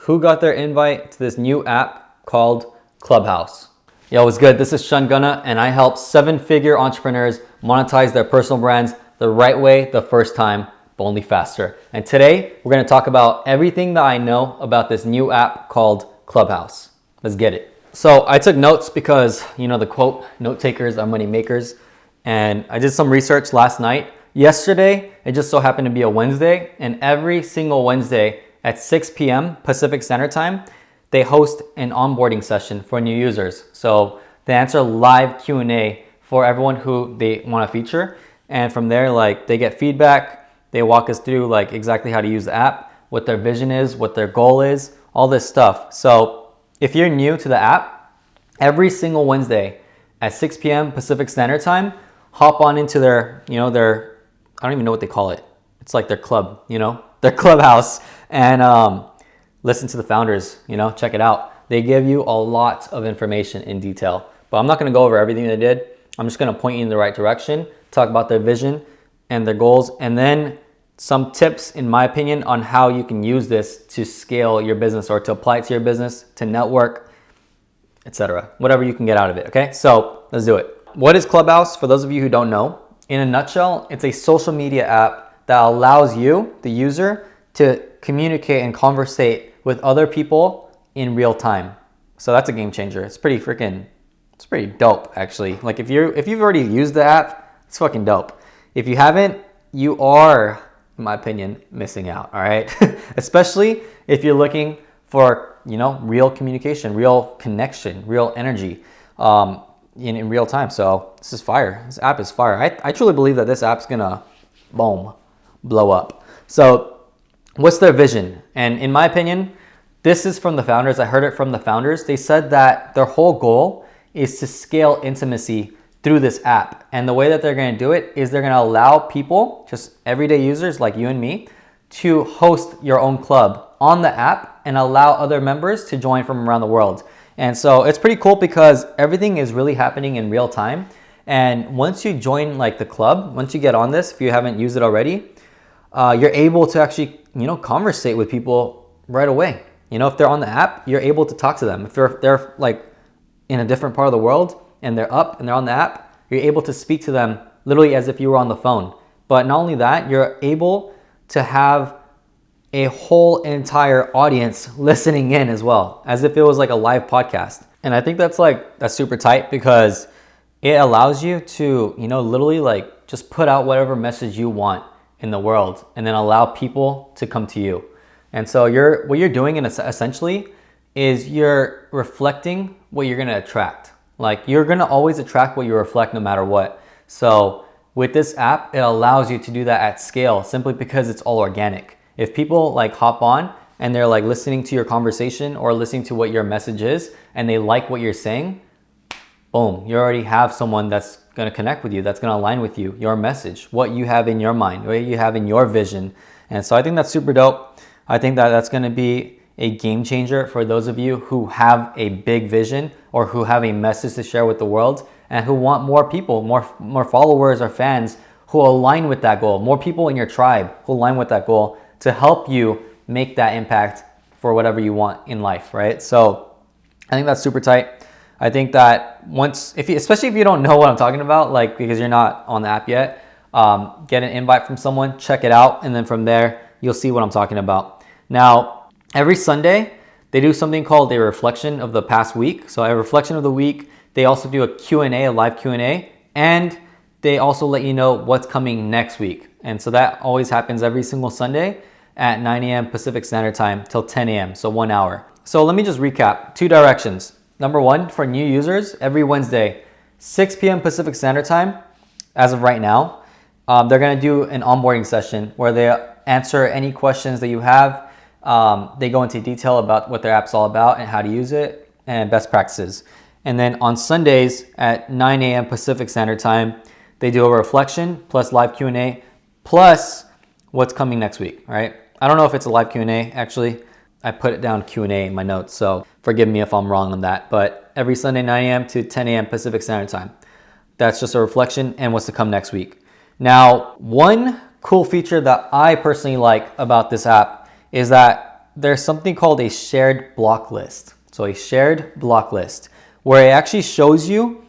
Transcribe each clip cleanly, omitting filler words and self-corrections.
who got their invite to this new app called Clubhouse. Yo, what's good? This is SHUNGUNNA, and I help 7-figure entrepreneurs monetize their personal brands the right way the first time, but only faster. And today, we're gonna talk about everything that I know about this new app called Clubhouse. Let's get it. So I took notes because, you know, the quote, note takers are money makers. And I did some research last night. Yesterday, it just so happened to be a Wednesday, and every single Wednesday at 6 p.m. Pacific Standard Time, they host an onboarding session for new users. So they answer live Q&A for everyone who they want to feature. And from there, like, they get feedback. They walk us through like exactly how to use the app, what their vision is, what their goal is, all this stuff. So if you're new to the app, every single Wednesday at 6 p.m. Pacific Standard Time, hop on into their, I don't even know what they call it. It's like their club, their clubhouse, and listen to the founders, check it out. They give you a lot of information in detail, but I'm not gonna go over everything they did. I'm just gonna point you in the right direction, talk about their vision and their goals, and then some tips, in my opinion, on how you can use this to scale your business or to apply it to your business, to network, etc. Whatever you can get out of it, okay? So let's do it. What is Clubhouse? For those of you who don't know, in a nutshell, it's a social media app that allows you, the user, to communicate and conversate with other people in real time. So that's a game changer. It's pretty dope, actually. Like if you've already used the app, it's fucking dope. If you haven't, you are, in my opinion, missing out, all right? Especially if you're looking for, real communication, real connection, real energy in real time. So this is fire. This app is fire. I truly believe that this app's gonna, boom, blow up. So what's their vision? And in my opinion, this is from the founders. I heard it from the founders. They said that their whole goal is to scale intimacy through this app. And the way that they're gonna do it is they're gonna allow people, just everyday users like you and me, to host your own club on the app and allow other members to join from around the world. And so it's pretty cool because everything is really happening in real time. And once you join like the club, once you get on this, if you haven't used it already, you're able to actually, conversate with people right away. If they're on the app, you're able to talk to them. If they're like in a different part of the world and they're up and they're on the app, you're able to speak to them literally as if you were on the phone. But not only that, you're able to have a whole entire audience listening in as well, as if it was like a live podcast. And I think that's super tight because it allows you to, literally like just put out whatever message you want in the world and then allow people to come to you. And so what you're doing essentially is you're reflecting what you're gonna attract. Like you're gonna always attract what you reflect no matter what. So with this app, it allows you to do that at scale simply because it's all organic. If people like hop on and they're like listening to your conversation or listening to what your message is and they like what you're saying, boom, you already have someone that's gonna connect with you, that's gonna align with you, your message, what you have in your mind, what you have in your vision. And so I think that's super dope. I think that that's gonna be a game changer for those of you who have a big vision or who have a message to share with the world and who want more people, more followers or fans who align with that goal, more people in your tribe who align with that goal, to help you make that impact for whatever you want in life, right? So I think that's super tight. I think that especially if you don't know what I'm talking about, like because you're not on the app yet, get an invite from someone, check it out, and then from there, you'll see what I'm talking about. Now, every Sunday, they do something called a reflection of the past week. So a reflection of the week, they also do a Q&A, a live Q&A, and they also let you know what's coming next week. And so that always happens every single Sunday at 9 a.m. Pacific Standard Time till 10 a.m., so 1 hour. So let me just recap. 2 directions. Number one, for new users, every Wednesday, 6 p.m. Pacific Standard Time, as of right now, they're gonna do an onboarding session where they answer any questions that you have. They go into detail about what their app's all about and how to use it and best practices. And then on Sundays at 9 a.m. Pacific Standard Time, they do a reflection plus live Q&A plus what's coming next week, right? I don't know if it's a live Q&A, actually. I put it down Q&A in my notes, so forgive me if I'm wrong on that. But every Sunday, 9 a.m. to 10 a.m. Pacific Standard Time. That's just a reflection and what's to come next week. Now, one cool feature that I personally like about this app is that there's something called a shared block list. So a shared block list where it actually shows you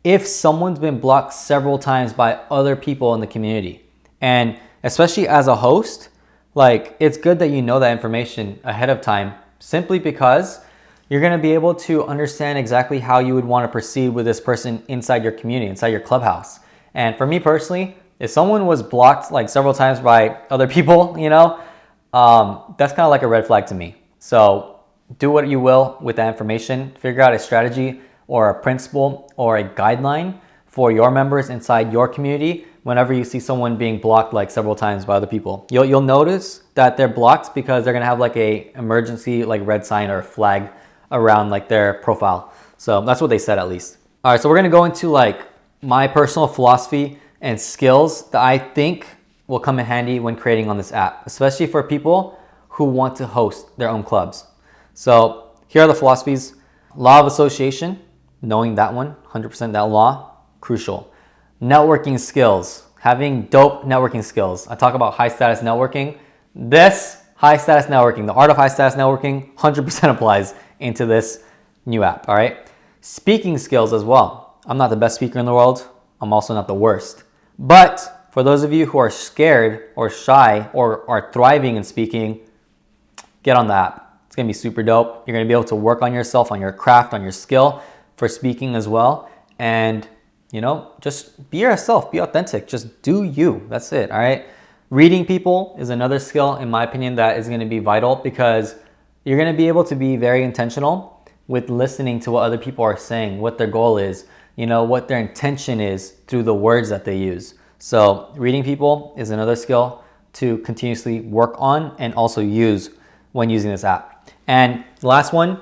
if someone's been blocked several times by other people in the community. And especially as a host, like it's good that you know that information ahead of time, simply because you're going to be able to understand exactly how you would want to proceed with this person inside your community, inside your clubhouse. And for me personally, if someone was blocked like several times by other people, that's kind of like a red flag to me. So do what you will with that information. Figure out a strategy or a principle or a guideline for your members inside your community whenever you see someone being blocked like several times by other people. You'll notice that they're blocked because they're gonna have like a emergency like red sign or flag around like their profile. So that's what they said at least. All right, so we're gonna go into like my personal philosophy and skills that I think will come in handy when creating on this app, especially for people who want to host their own clubs. So here are the philosophies. Law of association, knowing that one, 100% that law, crucial. Networking skills, having dope networking skills. I talk about high status networking. This high status networking, the art of high status networking, 100% applies into this new app, all right? Speaking skills as well. I'm not the best speaker in the world. I'm also not the worst. But for those of you who are scared or shy or are thriving in speaking, get on the app. It's gonna be super dope. You're gonna be able to work on yourself, on your craft, on your skill for speaking as well. And just be yourself, be authentic, just do you. That's it, all right? Reading people is another skill, in my opinion, that is gonna be vital because you're gonna be able to be very intentional with listening to what other people are saying, what their goal is, what their intention is through the words that they use. So reading people is another skill to continuously work on and also use when using this app. And the last one,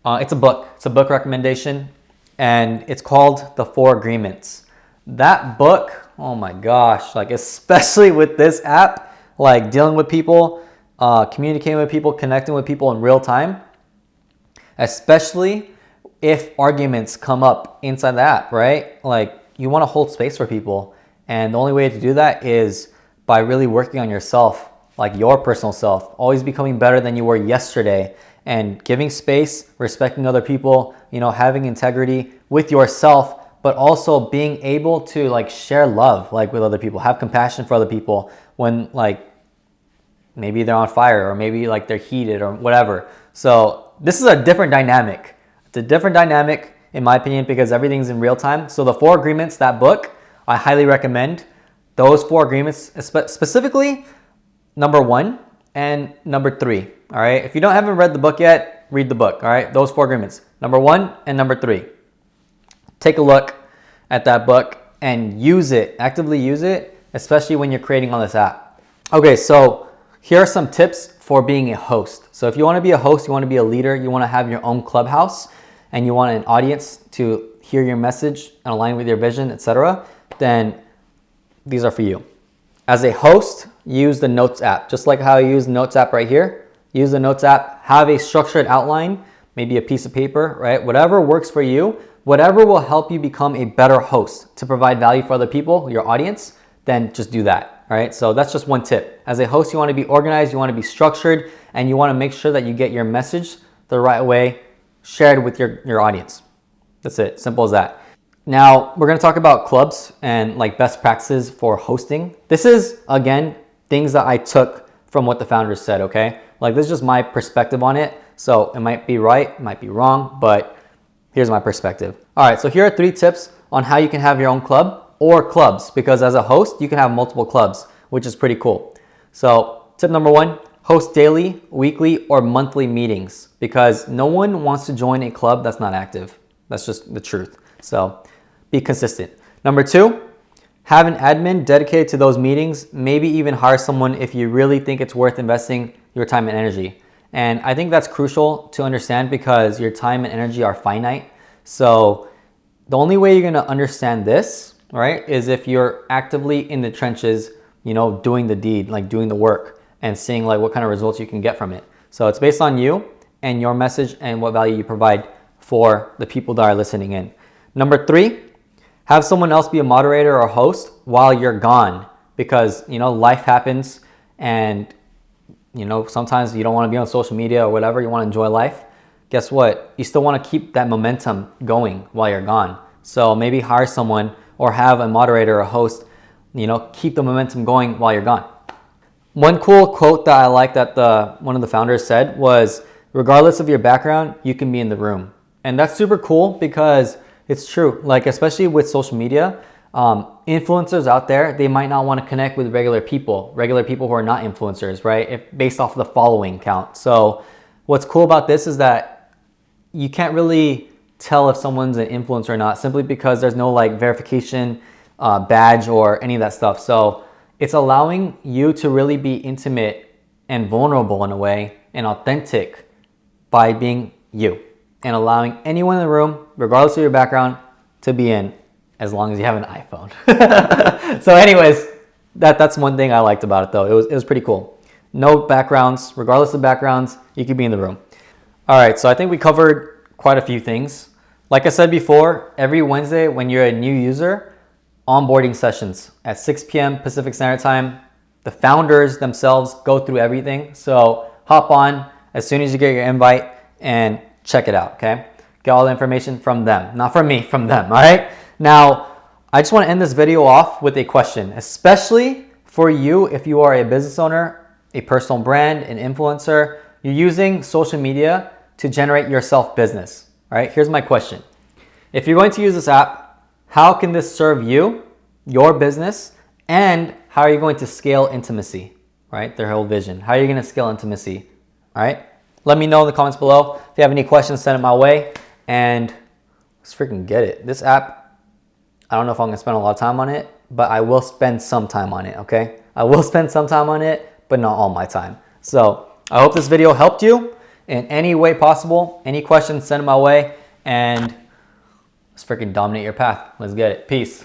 it's a book. It's a book recommendation, and it's called The 4 Agreements. That book, oh my gosh, like especially with this app, like dealing with people, communicating with people, connecting with people in real time, especially if arguments come up inside the app, right? Like you want to hold space for people. And the only way to do that is by really working on yourself, like your personal self, always becoming better than you were yesterday, and giving space, respecting other people, having integrity with yourself, but also being able to like share love like with other people, have compassion for other people when like maybe they're on fire or maybe like they're heated or whatever. So this is a different dynamic. It's a different dynamic in my opinion because everything's in real time. So the 4 Agreements, that book, I highly recommend those 4 agreements, specifically number 1 and number 3. All right. If you haven't read the book yet, read the book. All right. Those 4 agreements, number 1 and number 3. Take a look at that book and use it, actively use it, especially when you're creating on this app. Okay. So here are some tips for being a host. So if you want to be a host, you want to be a leader, you want to have your own clubhouse, and you want an audience to hear your message and align with your vision, etc., then these are for you. As a host, use the Notes app. Just like how I use the Notes app right here. Use the Notes app. Have a structured outline, maybe a piece of paper, right? Whatever works for you, whatever will help you become a better host to provide value for other people, your audience, then just do that, all right? So that's just one tip. As a host, you want to be organized, you want to be structured, and you want to make sure that you get your message the right way shared with your audience. That's it, simple as that. Now, we're going to talk about clubs and like best practices for hosting. This is, again, things that I took from what the founders said, okay? Like this is just my perspective on it. So it might be right, it might be wrong, but here's my perspective. All right, so here are 3 tips on how you can have your own club or clubs, because as a host, you can have multiple clubs, which is pretty cool. So tip number 1, host daily, weekly, or monthly meetings, because no one wants to join a club that's not active. That's just the truth. So be consistent. Number 2, have an admin dedicated to those meetings, maybe even hire someone if you really think it's worth investing your time and energy. And I think that's crucial to understand because your time and energy are finite. So the only way you're gonna understand this, right, is if you're actively in the trenches, doing the deed, like doing the work and seeing like what kind of results you can get from it. So it's based on you and your message and what value you provide for the people that are listening in. Number 3, have someone else be a moderator or host while you're gone because, life happens and You know, sometimes you don't want to be on social media or whatever, you want to enjoy life. Guess what? You still want to keep that momentum going while you're gone. So maybe hire someone or have a moderator or host, you know, keep the momentum going while you're gone. One cool quote that I like that one of the founders said was, regardless of your background, you can be in the room. And that's super cool because it's true. Like, especially with social media, influencers out there, they might not want to connect with regular people who are not influencers, right? Based off of the following count. So what's cool about this is that you can't really tell if someone's an influencer or not simply because there's no like verification badge or any of that stuff. So it's allowing you to really be intimate and vulnerable in a way and authentic by being you and allowing anyone in the room, regardless of your background, to be in as long as you have an iPhone. So anyways, that's one thing I liked about it though. It was pretty cool. No backgrounds, regardless of backgrounds, you could be in the room. All right, so I think we covered quite a few things. Like I said before, every Wednesday when you're a new user, onboarding sessions at 6 p.m. Pacific Standard Time. The founders themselves go through everything. So hop on as soon as you get your invite and check it out, okay? Get all the information from them, not from me, from them, all right? Now, I just want to end this video off with a question, especially for you if you are a business owner, a personal brand, an influencer, you're using social media to generate your self-business, all right? Here's my question. If you're going to use this app, how can this serve you, your business, and how are you going to scale intimacy, right? Their whole vision. How are you going to scale intimacy, all right? Let me know in the comments below. If you have any questions, send it my way, and let's freaking get it. This app, I don't know if I'm going to spend a lot of time on it, but I will spend some time on it, okay? I will spend some time on it, but not all my time. So I hope this video helped you in any way possible. Any questions, send them my way, and let's freaking dominate your path. Let's get it. Peace.